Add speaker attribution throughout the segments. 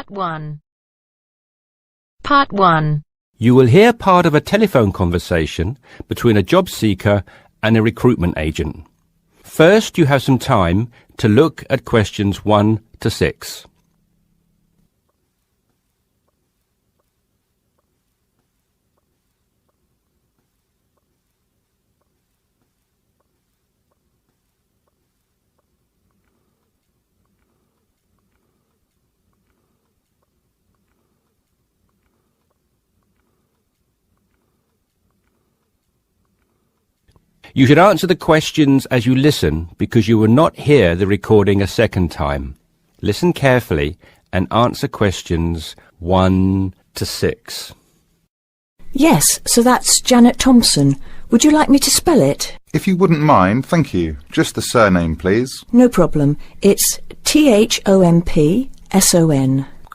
Speaker 1: Part 1. Part 1.
Speaker 2: You will hear part of a telephone conversation between a job seeker and a recruitment agent. First, you have some time to look at questions 1 to 6. You should answer the questions as you listen because you will not hear the recording a second time. Listen carefully and answer questions 1 to 6.
Speaker 3: Yes, so that's Janet Thompson. Would you like me to spell it?
Speaker 4: If you wouldn't mind, thank you. Just the surname, please.
Speaker 3: No problem. It's Thompson.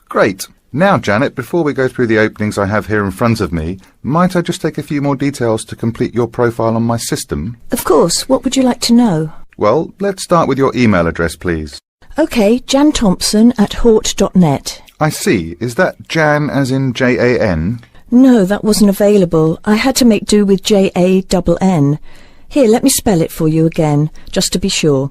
Speaker 4: Great. Now, Janet, before we go through the openings I have here in front of me, might I just take a few more details to complete your profile on my system?
Speaker 3: Of course. What would you like to know?
Speaker 4: Well, let's start with your email address, please.
Speaker 3: OK, janthompson@hort.net.
Speaker 4: I see. Is that Jan as in Jan?
Speaker 3: No, that wasn't available. I had to make do with Jann. Here, let me spell it for you again, just to be sure.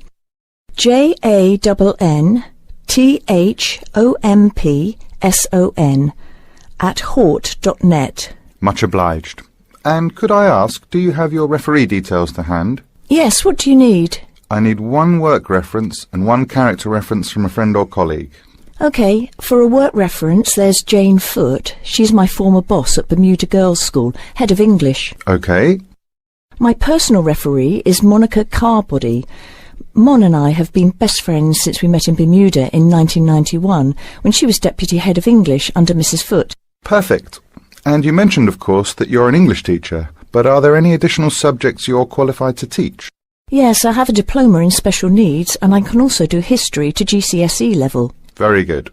Speaker 3: JANNTHOMPSON@hort.net.
Speaker 4: Much obliged. And could I ask, do you have your referee details to hand?
Speaker 3: Yes, what do you need?
Speaker 4: I need one work reference and one character reference from a friend or colleague.
Speaker 3: OK, for a work reference, there's Jane Foote. She's my former boss at Bermuda Girls' School, head of English.
Speaker 4: OK.
Speaker 3: My personal referee is Monica Carbody. Mon and I have been best friends since we met in Bermuda in 1991, when she was Deputy Head of English under Mrs. Foote.
Speaker 4: Perfect. And you mentioned, of course, that you're an English teacher, but are there any additional subjects you're qualified to teach?
Speaker 3: Yes, I have a diploma in special needs, and I can also do history to GCSE level.
Speaker 4: Very good.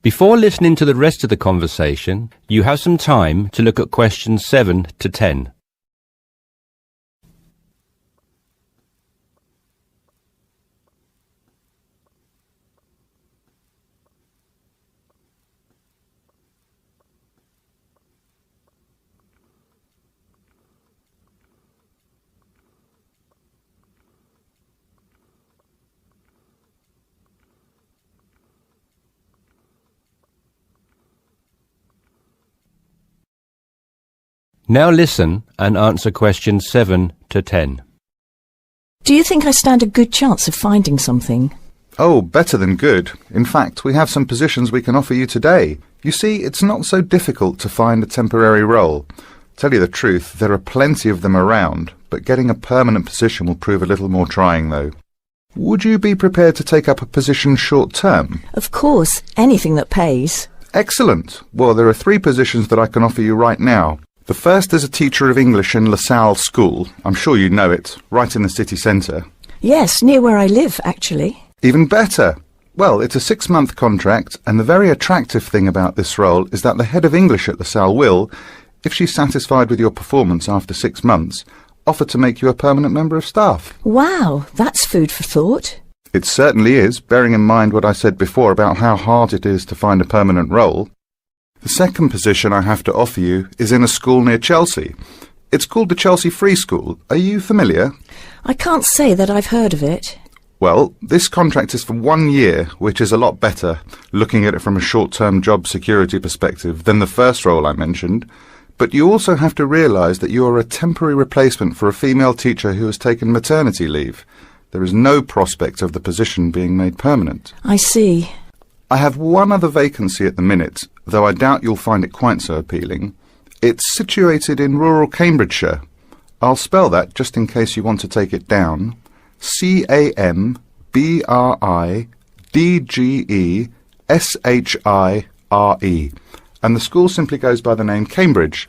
Speaker 2: Before listening to the rest of the conversation, you have some time to look at questions 7 to 10. Now listen and answer questions 7 to 10.
Speaker 3: Do you think I stand a good chance of finding something?
Speaker 4: Oh, better than good. In fact, we have some positions we can offer you today. You see, it's not so difficult to find a temporary role. Tell you the truth, there are plenty of them around, but getting a permanent position will prove a little more trying, though. Would you be prepared to take up a position short-term?
Speaker 3: Of course, anything that pays.
Speaker 4: Excellent. Well, there are 3 positions that I can offer you right now. The first is a teacher of English in LaSalle School. I'm sure you know it, right in the city centre.
Speaker 3: Yes, near where I live, actually.
Speaker 4: Even better. Well, it's a 6-month contract, and the very attractive thing about this role is that the head of English at LaSalle will, if she's satisfied with your performance after 6 months, offer to make you a permanent member of staff.
Speaker 3: Wow, that's food for thought.
Speaker 4: It certainly is, bearing in mind what I said before about how hard it is to find a permanent role. The second position I have to offer you is in a school near Chelsea. It's called the Chelsea Free School. Are you familiar?
Speaker 3: I can't say that I've heard of it.
Speaker 4: Well, this contract is for 1 year, which is a lot better, looking at it from a short-term job security perspective, than the first role I mentioned. But you also have to realise that you are a temporary replacement for a female teacher who has taken maternity leave. There is no prospect of the position being made permanent.
Speaker 3: I see.
Speaker 4: I have one other vacancy at the minute, though I doubt you'll find it quite so appealing. It's situated in rural Cambridgeshire. I'll spell that just in case you want to take it down. CAMBRIDGESHIRE. And the school simply goes by the name Cambridge,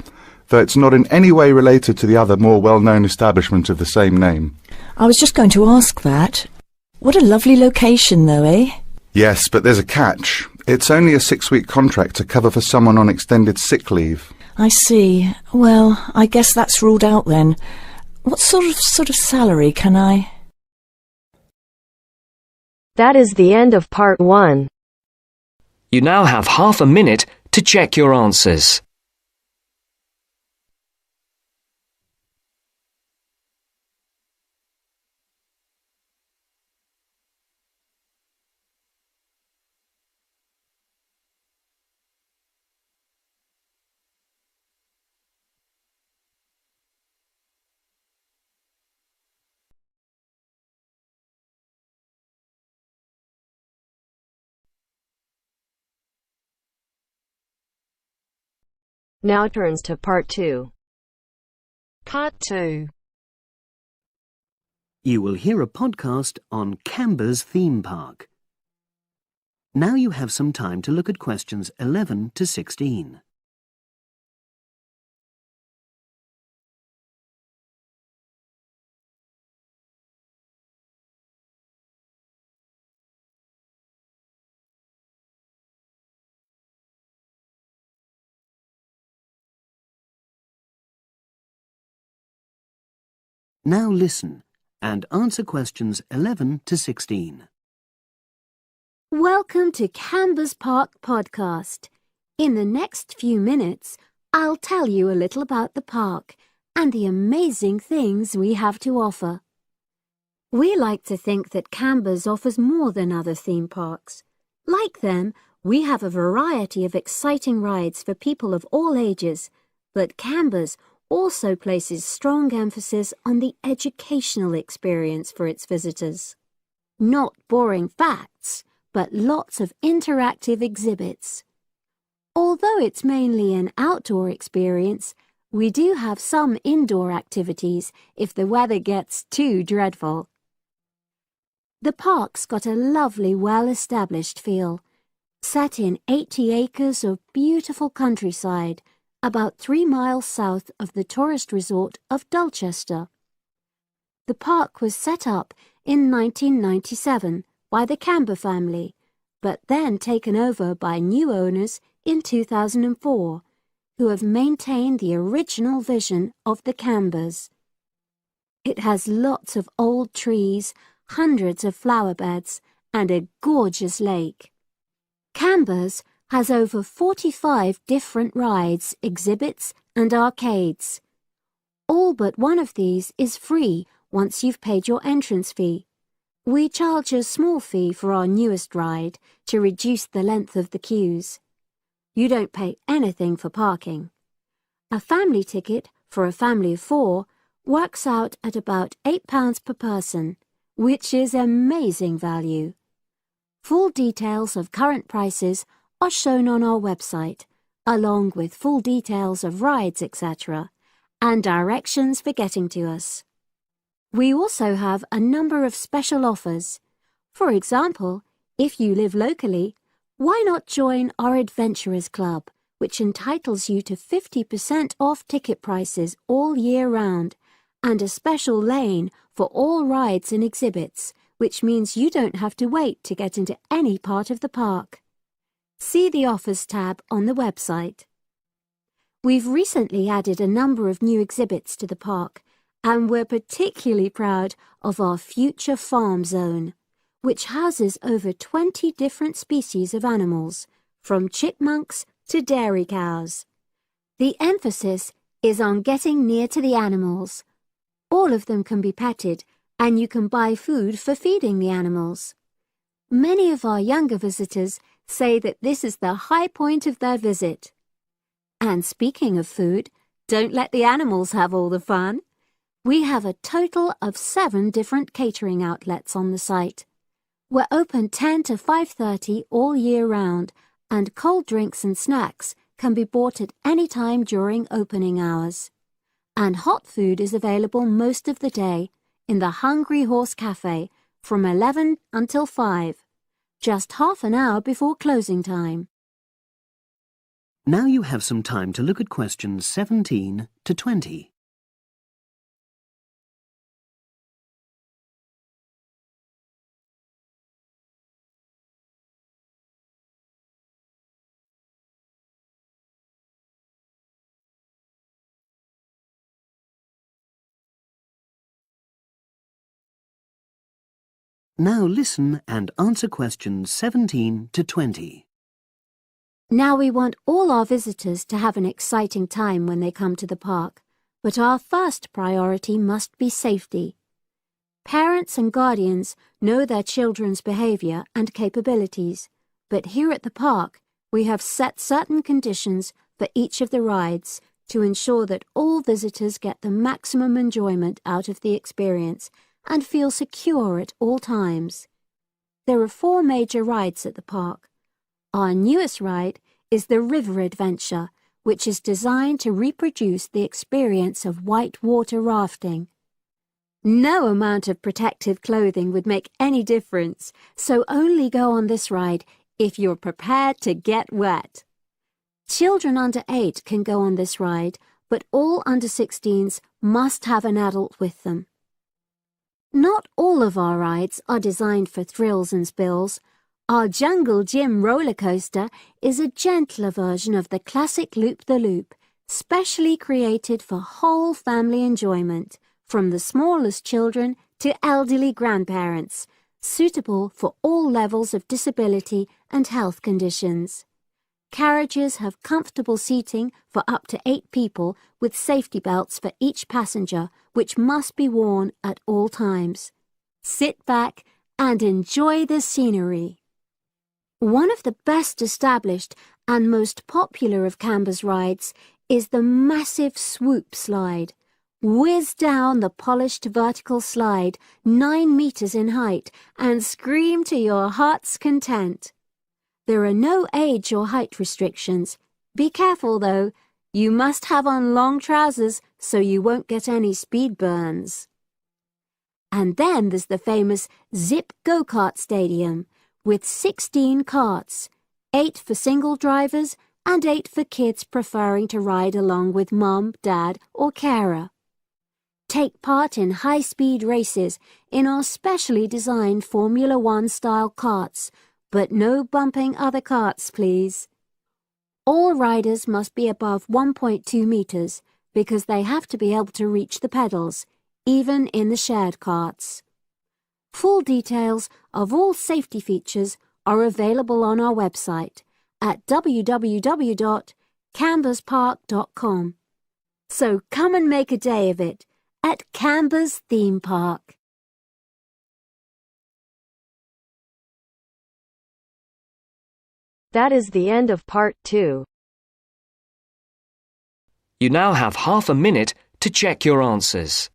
Speaker 4: though it's not in any way related to the other more well-known establishment of the same name.
Speaker 3: I was just going to ask that. What a lovely location, though, eh?
Speaker 4: Yes, but there's a catch. It's only a 6-week contract to cover for someone on extended sick leave.
Speaker 3: I see. Well, I guess that's ruled out then. What sort of salary can I...
Speaker 5: That is the end of part 1.
Speaker 6: You now have half a minute to check your answers.
Speaker 5: Now turns to part 2.
Speaker 1: Part 2.
Speaker 7: You will hear a podcast on Canberra's theme park. Now you have some time to look at questions 11 to 16. Now listen and answer questions 11 to 16.
Speaker 8: Welcome to Canberra's Park podcast. In the next few minutes, I'll tell you a little about the park and the amazing things we have to offer. We like to think that Canberra's offers more than other theme parks. Like them, we have a variety of exciting rides for people of all ages, but Canberra's also places strong emphasis on the educational experience for its visitors. Not boring facts, but lots of interactive exhibits. Although it's mainly an outdoor experience, we do have some indoor activities if the weather gets too dreadful. The park's got a lovely, well-established feel, set in 80 acres of beautiful countryside, about 3 miles south of the tourist resort of Dulchester. The park was set up in 1997 by the Canberra family, but then taken over by new owners in 2004, who have maintained the original vision of the Canberras. It has lots of old trees, hundreds of flower beds, and a gorgeous lake. Canberra's has over 45 different rides, exhibits, and arcades. All but one of these is free once you've paid your entrance fee. We charge a small fee for our newest ride to reduce the length of the queues. You don't pay anything for parking. A family ticket for a family of 4 works out at about £8 per person, which is amazing value. Full details of current prices are shown on our website, along with full details of rides, etc., and directions for getting to us. We also have a number of special offers. For example, if you live locally, why not join our Adventurers Club, which entitles you to 50% off ticket prices all year round, and a special lane for all rides and exhibits, which means you don't have to wait to get into any part of the park. See the Offers tab on the website. We've recently added a number of new exhibits to the park, and we're particularly proud of our Future Farm Zone, which houses over 20 different species of animals, from chipmunks to dairy cows. The emphasis is on getting near to the animals. All of them can be petted, and you can buy food for feeding the animals. Many of our younger visitors say that this is the high point of their visit. And speaking of food, don't let the animals have all the fun. We have a total of 7 different catering outlets on the site. We're open 10 to 5:30 all year round, and cold drinks and snacks can be bought at any time during opening hours. And hot food is available most of the day in the Hungry Horse Cafe from 11 until 5, just half an hour before closing time.
Speaker 7: Now you have some time to look at questions 17 to 20. Now listen and answer questions 17 to 20.
Speaker 8: Now we want all our visitors to have an exciting time when they come to the park, but our first priority must be safety. Parents and guardians know their children's behaviour and capabilities, but here at the park we have set certain conditions for each of the rides to ensure that all visitors get the maximum enjoyment out of the experience and feel secure at all times. There are 4 major rides at the park. Our newest ride is the River Adventure, which is designed to reproduce the experience of whitewater rafting. No amount of protective clothing would make any difference, so only go on this ride if you're prepared to get wet. Children under 8 can go on this ride, but all under 16s must have an adult with them. Not all of our rides are designed for thrills and spills. Our Jungle Gym roller coaster is a gentler version of the classic Loop-the-Loop, specially created for whole family enjoyment, from the smallest children to elderly grandparents, suitable for all levels of disability and health conditions. Carriages have comfortable seating for up to 8 people with safety belts for each passenger, which must be worn at all times. Sit back and enjoy the scenery. One of the best established and most popular of Canberra's rides is the massive swoop slide. Whiz down the polished vertical slide 9 meters in height and scream to your heart's content. There are no age or height restrictions. Be careful though, you must have on long trousers so you won't get any speed burns. And then there's the famous Zip Go-Kart Stadium with 16 karts, 8 for single drivers and 8 for kids preferring to ride along with mum, dad or carer. Take part in high-speed races in our specially designed Formula 1 style karts, but no bumping other karts, please. All riders must be above 1.2 meters because they have to be able to reach the pedals, even in the shared karts. Full details of all safety features are available on our website at www.camberspark.com. So come and make a day of it at Canberra's theme park.
Speaker 5: That is the end of part 2.
Speaker 6: You now have half a minute to check your answers.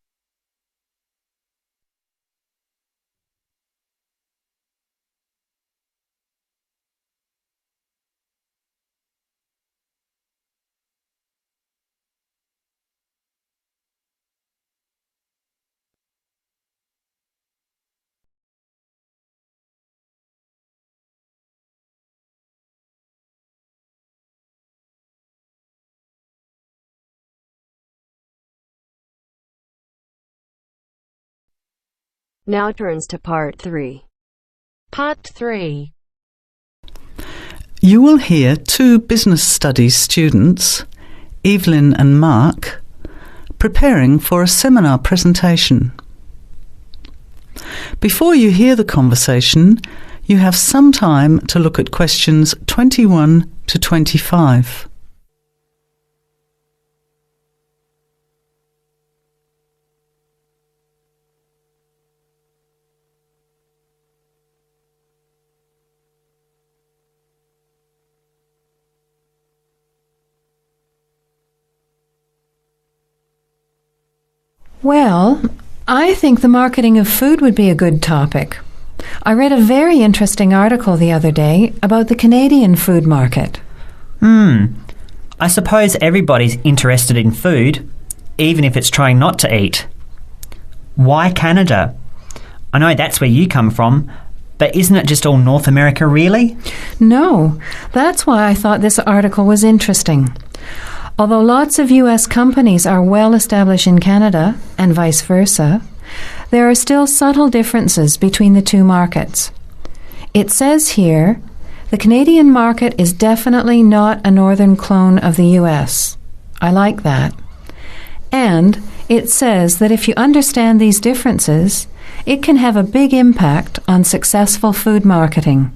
Speaker 5: Now turns to part 3.
Speaker 1: Part 3.
Speaker 9: You will hear 2 business studies students, Evelyn and Mark, preparing for a seminar presentation. Before you hear the conversation, you have some time to look at questions 21 to 25.
Speaker 10: Well, I think the marketing of food would be a good topic. I read a very interesting article the other day about the Canadian food market.
Speaker 11: I suppose everybody's interested in food, even if it's trying not to eat. Why Canada? I know that's where you come from, but isn't it just all North America really?
Speaker 10: No, that's why I thought this article was interesting. Although lots of US companies are well established in Canada, and vice versa, there are still subtle differences between the 2 markets. It says here, the Canadian market is definitely not a northern clone of the US. I like that. And it says that if you understand these differences, It can have a big impact on successful food marketing.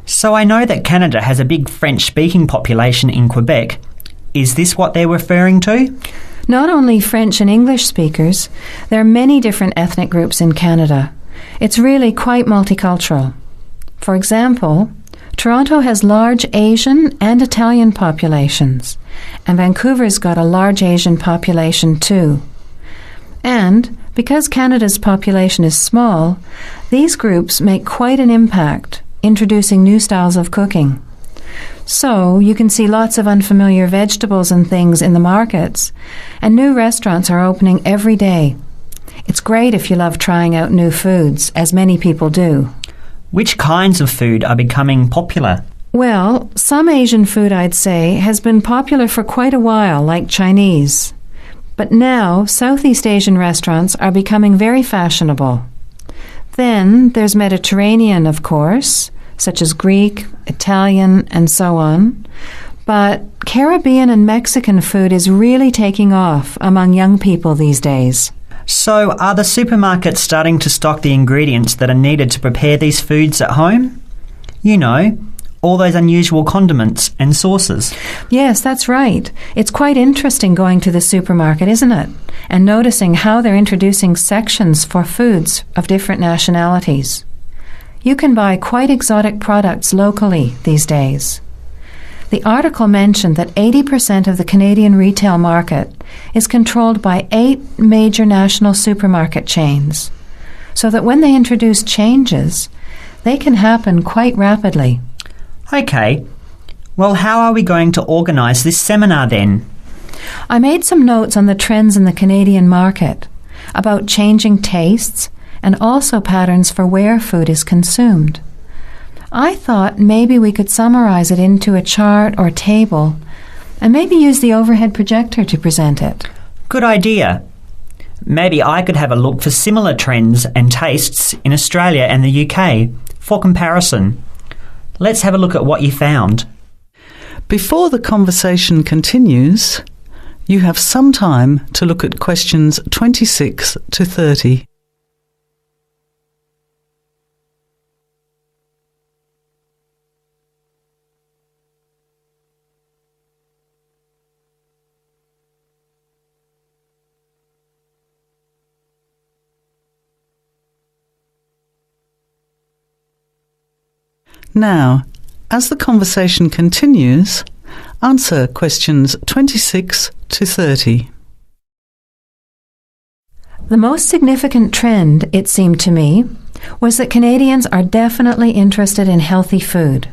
Speaker 11: So I know that Canada has a big French-speaking population in Quebec. Is this what they're referring to?
Speaker 10: Not only French and English speakers, there are many different ethnic groups in Canada. It's really quite multicultural. For example, Toronto has large Asian and Italian populations, and Vancouver's got a large Asian population too. And because Canada's population is small, these groups make quite an impact, introducing new styles of cooking. So you can see lots of unfamiliar vegetables and things in the markets, and new restaurants are opening every day. It's great if you love trying out new foods, as many people do.
Speaker 11: Which kinds of food are becoming popular?
Speaker 10: Well, some Asian food, I'd say, has been popular for quite a while, like Chinese. But now, Southeast Asian restaurants are becoming very fashionable. Then there's Mediterranean, of course, such as Greek, Italian, and so on. But Caribbean and Mexican food is really taking off among young people these days.
Speaker 11: So are the supermarkets starting to stock the ingredients that are needed to prepare these foods at home? You know, all those unusual condiments and sauces.
Speaker 10: Yes, that's right. It's quite interesting going to the supermarket, isn't it? And noticing how they're introducing sections for foods of different nationalities. You can buy quite exotic products locally these days. The article mentioned that 80% of the Canadian retail market is controlled by 8 major national supermarket chains, so that when they introduce changes, they can happen quite rapidly.
Speaker 11: Okay. Well, how are we going to organise this seminar then?
Speaker 10: I made some notes on the trends in the Canadian market, about changing tastes, and also patterns for where food is consumed. I thought maybe we could summarize it into a chart or table, and maybe use the overhead projector to present it.
Speaker 11: Good idea. Maybe I could have a look for similar trends and tastes in Australia and the UK for comparison. Let's have a look at what you found.
Speaker 9: Before the conversation continues, you have some time to look at questions 26 to 30. Now, as the conversation continues, answer questions 26 to 30.
Speaker 10: The most significant trend, it seemed to me, was that Canadians are definitely interested in healthy food.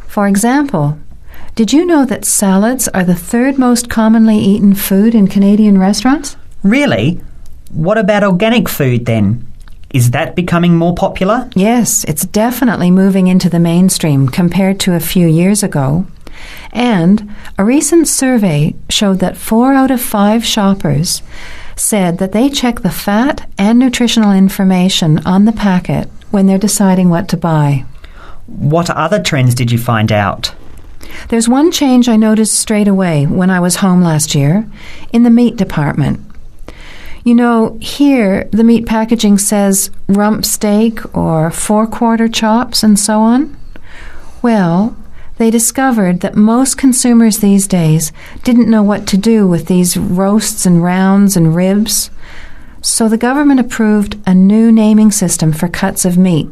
Speaker 10: For example, did you know that salads are the 3rd most commonly eaten food in Canadian restaurants?
Speaker 11: Really? What about organic food then? Is that becoming more popular?
Speaker 10: Yes, it's definitely moving into the mainstream compared to a few years ago. And a recent survey showed that 4 out of 5 shoppers said that they check the fat and nutritional information on the packet when they're deciding what to buy.
Speaker 11: What other trends did you find out?
Speaker 10: There's one change I noticed straight away when I was home last year in the meat department. You know, here the meat packaging says rump steak or 4-quarter chops and so on. Well, they discovered that most consumers these days didn't know what to do with these roasts and rounds and ribs. So the government approved a new naming system for cuts of meat,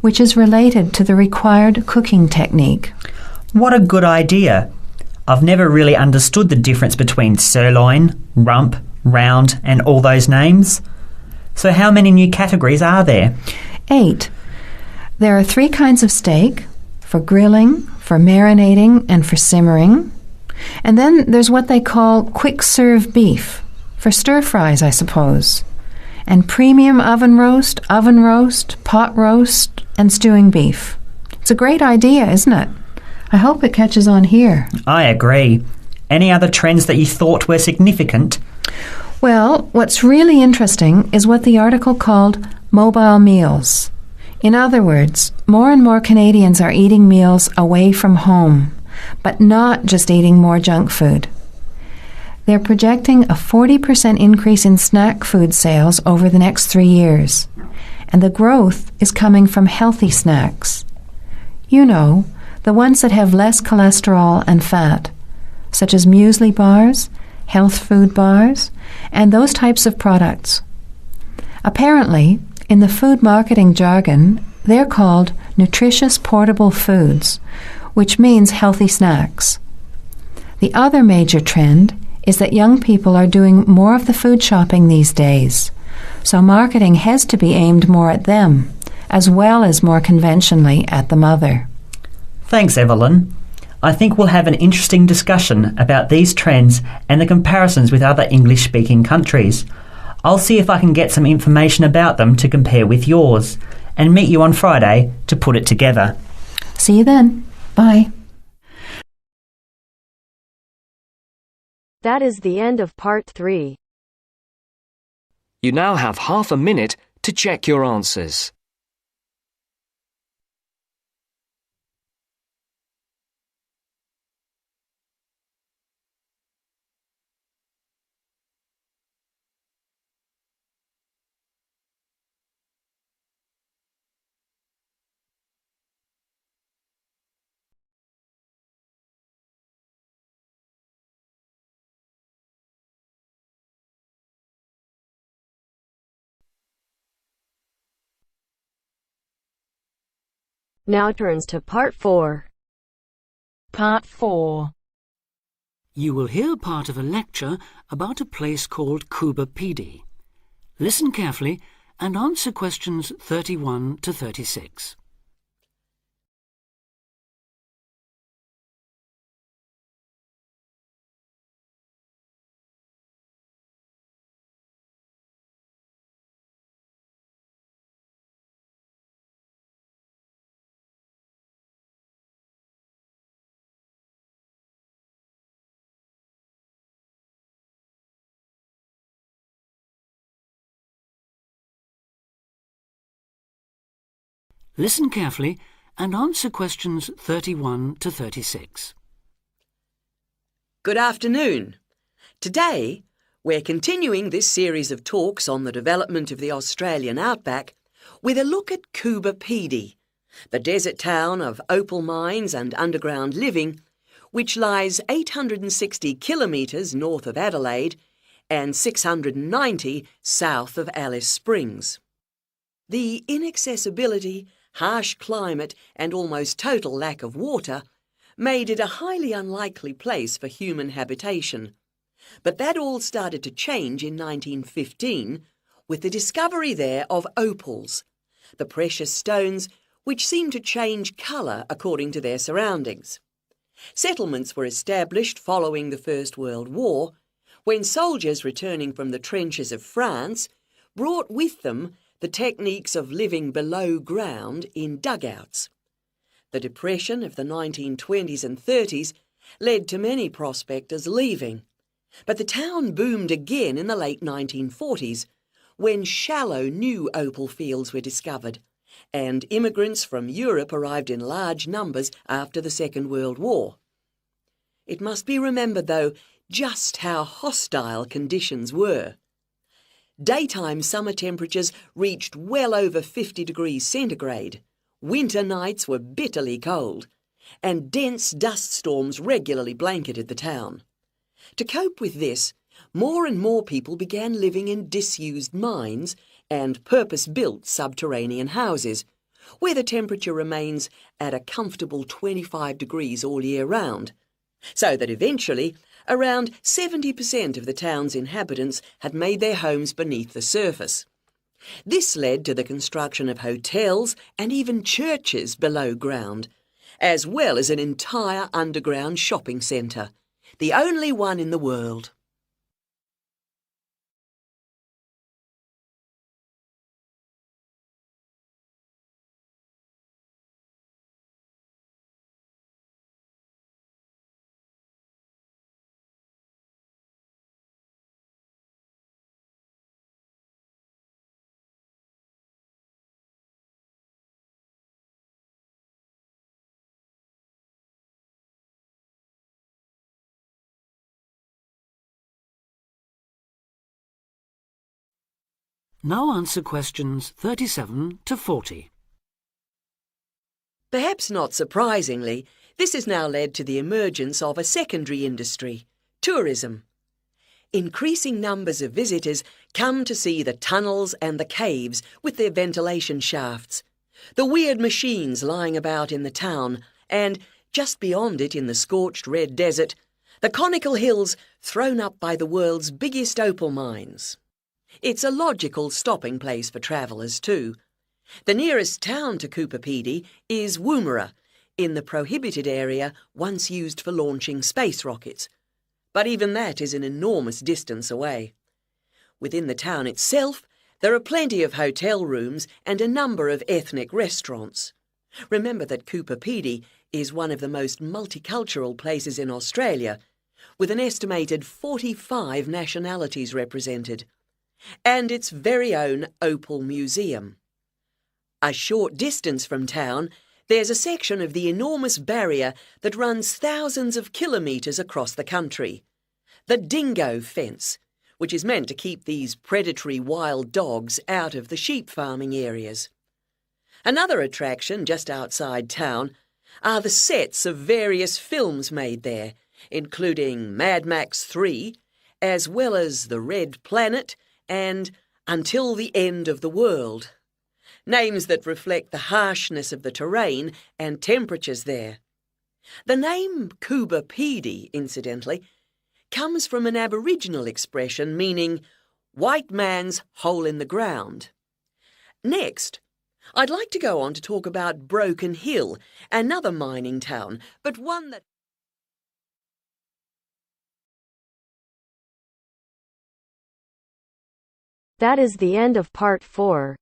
Speaker 10: which is related to the required cooking technique.
Speaker 11: What a good idea. I've never really understood the difference between sirloin, rump, round and all those names. So how many new categories are there?
Speaker 10: 8. There are 3 kinds of steak, for grilling, for marinating and for simmering. And then there's what they call quick serve beef, for stir fries I suppose. And premium oven roast, pot roast and stewing beef. It's a great idea, isn't it? I hope it catches on here.
Speaker 11: I agree. Any other trends that you thought were significant?
Speaker 10: Well, what's really interesting is what the article called mobile meals. In other words, more and more Canadians are eating meals away from home, but not just eating more junk food. They're projecting a 40% increase in snack food sales over the next 3 years. And the growth is coming from healthy snacks. You know, the ones that have less cholesterol and fat, such as muesli bars, health food bars, and those types of products. Apparently, in the food marketing jargon, they're called nutritious portable foods, which means healthy snacks. The other major trend is that young people are doing more of the food shopping these days, so marketing has to be aimed more at them, as well as more conventionally at the mother.
Speaker 11: Thanks, Evelyn. I think we'll have an interesting discussion about these trends and the comparisons with other English-speaking countries. I'll see if I can get some information about them to compare with yours, and meet you on Friday to put it together.
Speaker 10: See you then. Bye.
Speaker 5: That is the end of part 3.
Speaker 6: You now have half a minute to check your answers.
Speaker 5: Now turns to part 4.
Speaker 1: Part 4.
Speaker 12: You will hear part of a lecture about a place called Cuba Pedy. Listen carefully and answer questions 31 to 36. Listen carefully and answer questions 31 to 36.
Speaker 13: Good afternoon. Today, we're continuing this series of talks on the development of the Australian outback with a look at Cuba Pedy, the desert town of opal mines and underground living, which lies 860 kilometres north of Adelaide and 690 south of Alice Springs. The inaccessibility, harsh climate and almost total lack of water made it a highly unlikely place for human habitation. But that all started to change in 1915 with the discovery there of opals, the precious stones which seem to change colour according to their surroundings. Settlements were established following the First World War, when soldiers returning from the trenches of France brought with them the techniques of living below ground in dugouts. The depression of the 1920s and 30s led to many prospectors leaving, but the town boomed again in the late 1940s when shallow new opal fields were discovered, and immigrants from Europe arrived in large numbers after the Second World War. It must be remembered, though, just how hostile conditions were. Daytime summer temperatures reached well over 50 degrees centigrade, winter nights were bitterly cold, and dense dust storms regularly blanketed the town. To cope with this, more and more people began living in disused mines and purpose-built subterranean houses, where the temperature remains at a comfortable 25 degrees all year round, so that eventually around 70% of the town's inhabitants had made their homes beneath the surface. This led to the construction of hotels and even churches below ground, as well as an entire underground shopping centre, the only one in the world.
Speaker 12: Now answer questions 37 to 40.
Speaker 13: Perhaps not surprisingly, this has now led to the emergence of a secondary industry, tourism. Increasing numbers of visitors come to see the tunnels and the caves with their ventilation shafts, the weird machines lying about in the town, and, just beyond it in the scorched red desert, the conical hills thrown up by the world's biggest opal mines. It's a logical stopping place for travellers too. The nearest town to Coober Pedy is Woomera, in the prohibited area once used for launching space rockets. But even that is an enormous distance away. Within the town itself, there are plenty of hotel rooms and a number of ethnic restaurants. Remember that Coober Pedy is one of the most multicultural places in Australia, with an estimated 45 nationalities represented, and its very own Opal Museum. A short distance from town, there's a section of the enormous barrier that runs thousands of kilometres across the country. The dingo fence, which is meant to keep these predatory wild dogs out of the sheep farming areas. Another attraction just outside town are the sets of various films made there, including Mad Max 3, as well as The Red Planet and Until the End of the World. Names that reflect the harshness of the terrain and temperatures there. The name Coober Pedy, incidentally, comes from an Aboriginal expression meaning white man's hole in the ground. Next, I'd like to go on to talk about Broken Hill, another mining town, but one that...
Speaker 5: That is the end of part 4.